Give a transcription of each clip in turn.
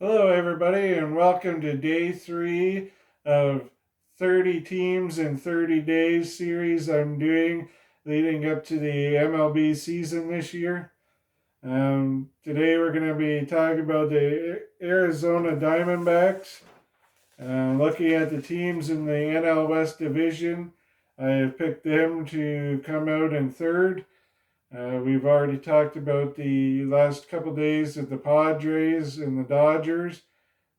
Hello, everybody, and welcome to day 3 of 30 teams in 30 days series I'm doing leading up to the MLB season this year. Today we're going to be talking about the Arizona Diamondbacks. Looking at the teams in the NL West Division, I have picked them to come out in third. We've already talked about the last couple days of the Padres and the Dodgers,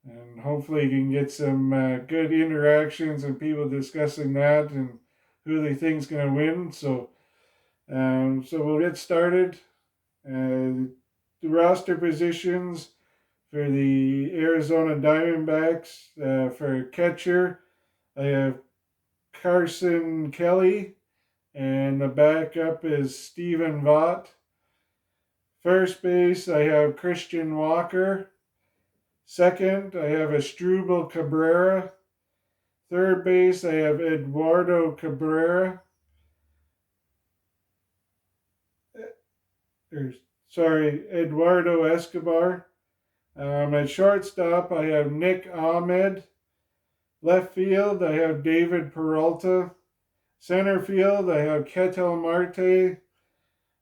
and hopefully you can get some good interactions and people discussing that and who they think is going to win. So we'll get started. The roster positions for the Arizona Diamondbacks, for catcher, I have Carson Kelly, and the backup is Stephen Vaught. First base, I have Christian Walker. Second, I have Asdrubal Cabrera. Third base, I have Eduardo Cabrera. Eduardo Escobar. At shortstop, I have Nick Ahmed. Left field, I have David Peralta. Center field, I have Kettle Marte.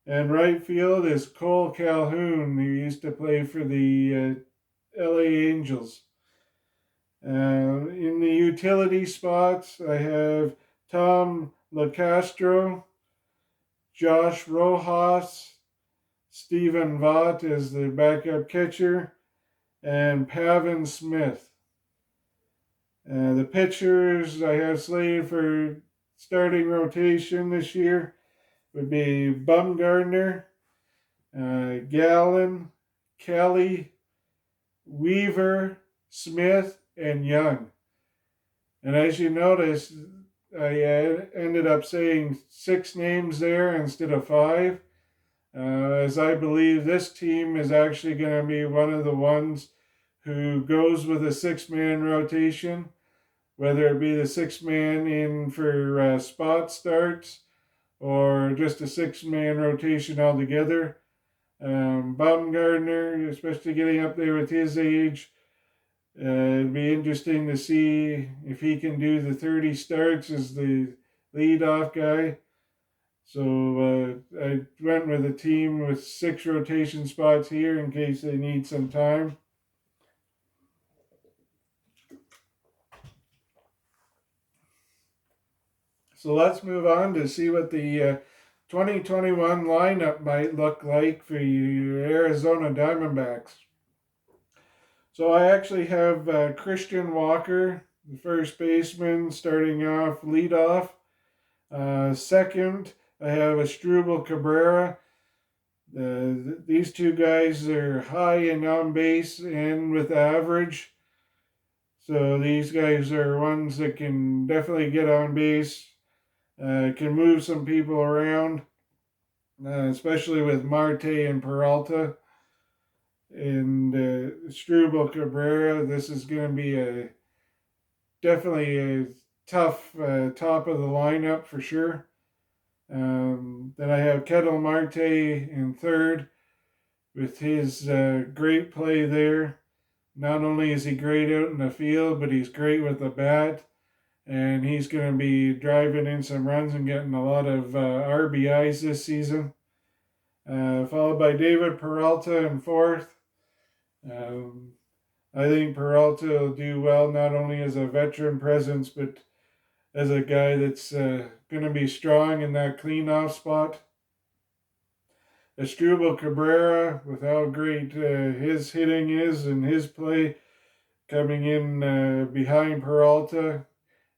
And right field is Cole Calhoun, who used to play for the LA Angels. In the utility spots, I have Tom LaCastro, Josh Rojas, Stephen Vaught as the backup catcher, and Pavin Smith. The pitchers I have slated for starting rotation this year would be Bumgarner, Gallen, Kelly, Weaver, Smith, and Young. And as you notice, I ended up saying 6 names there instead of 5, as I believe this team is actually going to be one of the ones who goes with a 6-man rotation, whether it be the 6-man in for spot starts or just a 6-man rotation altogether. Baumgartner, especially getting up there with his age, it'd be interesting to see if he can do the 30 starts as the leadoff guy. So I went with a team with 6 rotation spots here in case they need some time. So let's move on to see what the 2021 lineup might look like for your Arizona Diamondbacks. So I actually have Christian Walker, the first baseman, starting off leadoff. Second, I have Asdrubal Cabrera. These two guys are high in on base and with average. So these guys are ones that can definitely get on base, can move some people around, especially with Marte and Peralta. And Asdrubal Cabrera, this is going to be definitely a tough top of the lineup for sure. Then I have Kettle Marte in third with his great play there. Not only is he great out in the field, but he's great with the bat. And he's going to be driving in some runs and getting a lot of RBIs this season. Followed by David Peralta in fourth. I think Peralta will do well not only as a veteran presence, but as a guy that's going to be strong in that cleanoff spot. Asdrubal Cabrera, with how great his hitting is and his play, coming in behind Peralta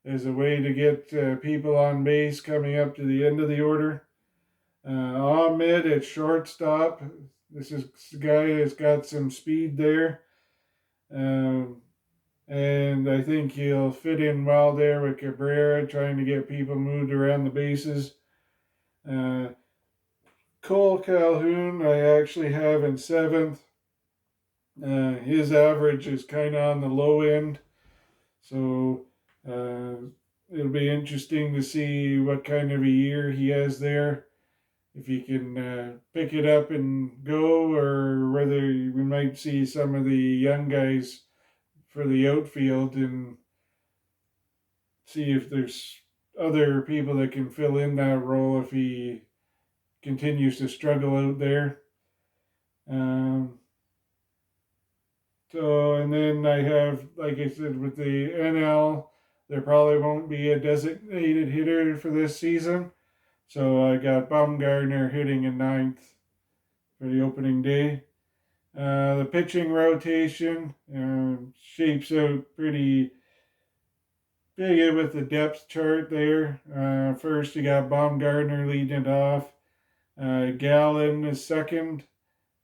as a way to get people on base coming up to the end of the order. Ahmed at shortstop. This is the guy that's got some speed there. And I think he'll fit in well there with Cabrera, trying to get people moved around the bases. Cole Calhoun, I actually have in seventh. His average is kind of on the low end. So it'll be interesting to see what kind of a year he has there. if he can pick it up and go, or whether we might see some of the young guys for the outfield and see if there's other people that can fill in that role if he continues to struggle out there. Um, and then I have, like I said, with the NL, there probably won't be a designated hitter for this season. So I got Baumgartner hitting in ninth for the opening day. The pitching rotation shapes out pretty big with the depth chart there. First, you got Baumgartner leading it off. Gallen is second.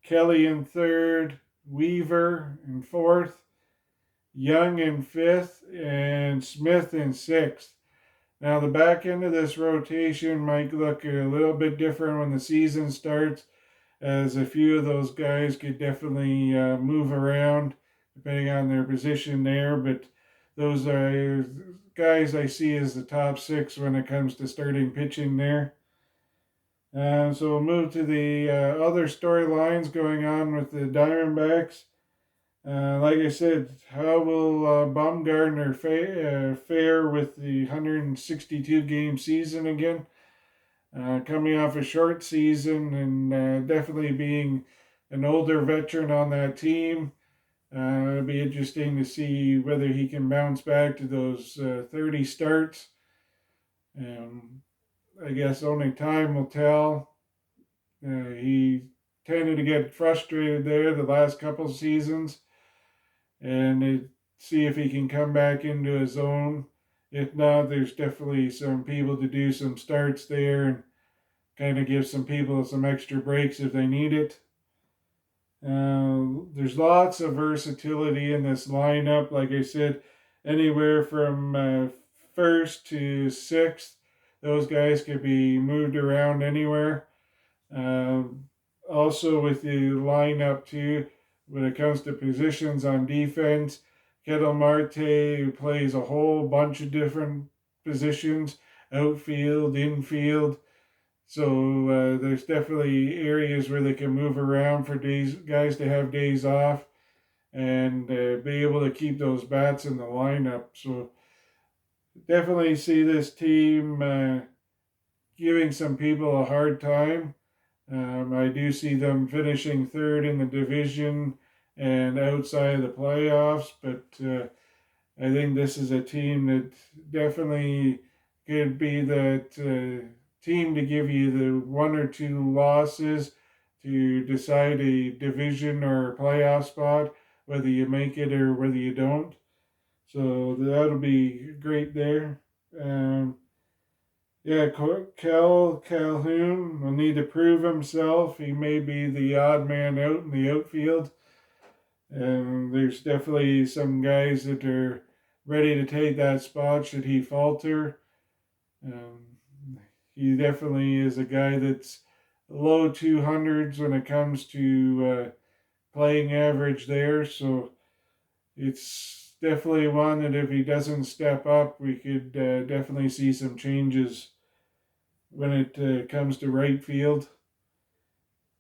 Kelly in third. Weaver in fourth. Young in fifth. And Smith in sixth. Now, the back end of this rotation might look a little bit different when the season starts, as a few of those guys could definitely move around depending on their position there. But those are guys I see as the top six when it comes to starting pitching there. So we'll move to the other storylines going on with the Diamondbacks. Like I said, how will Baumgartner fare with the 162 game season again? Coming off a short season and definitely being an older veteran on that team. It'll be interesting to see whether he can bounce back to those 30 starts. I guess only time will tell. He tended to get frustrated there the last couple seasons, and see if he can come back into his own. If not, there's definitely some people to do some starts there and kind of give some people some extra breaks if they need it. There's lots of versatility in this lineup. Like I said, anywhere from first to sixth, those guys could be moved around anywhere. Also, with the lineup too, when it comes to positions on defense, Kettle Marte plays a whole bunch of different positions, outfield, infield. So there's definitely areas where they can move around for guys to have days off, and be able to keep those bats in the lineup. So definitely see this team giving some people a hard time. I do see them finishing third in the division and outside of the playoffs, but I think this is a team that definitely could be that team to give you the one or two losses to decide a division or a playoff spot, whether you make it or whether you don't. So that'll be great there. Yeah, Calhoun will need to prove himself. He may be the odd man out in the outfield. And there's definitely some guys that are ready to take that spot should he falter. Um, he definitely is a guy that's low 200s when it comes to playing average there. So it's definitely one that if he doesn't step up, we could definitely see some changes when it comes to right field.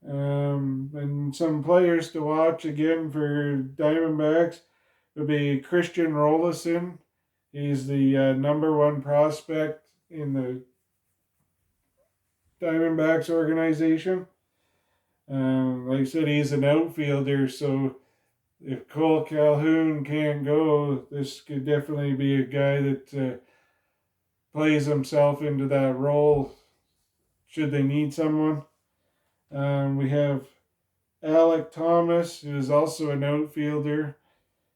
And some players to watch again for Diamondbacks would be Christian Rolison. He's the number one prospect in the Diamondbacks organization. Like I said, he's an outfielder, so if Cole Calhoun can't go, this could definitely be a guy that plays himself into that role should they need someone. We have Alec Thomas, who is also an outfielder.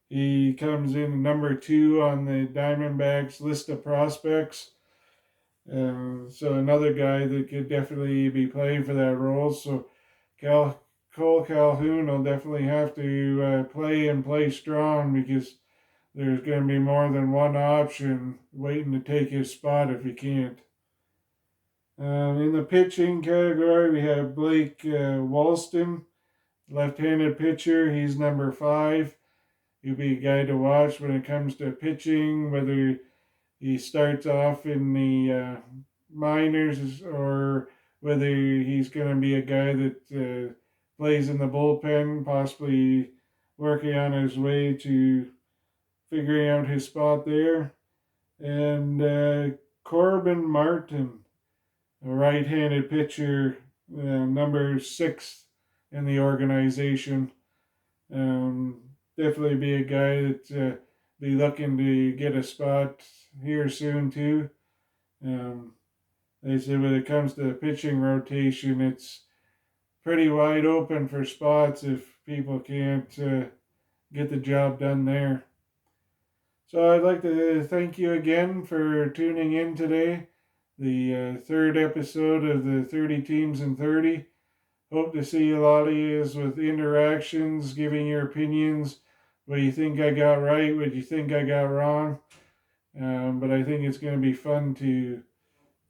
He comes in number 2 on the Diamondbacks list of prospects. So another guy that could definitely be playing for that role. So Cole Calhoun will definitely have to play and play strong, because there's going to be more than one option waiting to take his spot if he can't. In the pitching category, we have Blake Walston, left-handed pitcher. He's number 5. He'll be a guy to watch when it comes to pitching, whether he starts off in the minors or whether he's going to be a guy that plays in the bullpen, possibly working on his way to figuring out his spot there. And Corbin Martin, a right-handed pitcher, number 6 in the organization. Definitely be a guy that be looking to get a spot here soon too. They say when it comes to the pitching rotation, it's pretty wide open for spots if people can't get the job done there. So I'd like to thank you again for tuning in today, the third episode of the 30 Teams in 30. Hope to see a lot of you with interactions, giving your opinions, what you think I got right, what you think I got wrong. But I think it's going to be fun to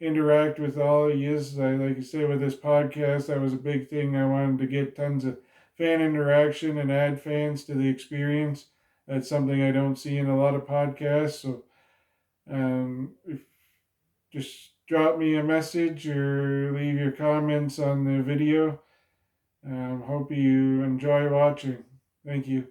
interact with all of you. Like I said, with this podcast, that was a big thing. I wanted to get tons of fan interaction and add fans to the experience. That's something I don't see in a lot of podcasts. So just drop me a message or leave your comments on the video. Hope you enjoy watching. Thank you.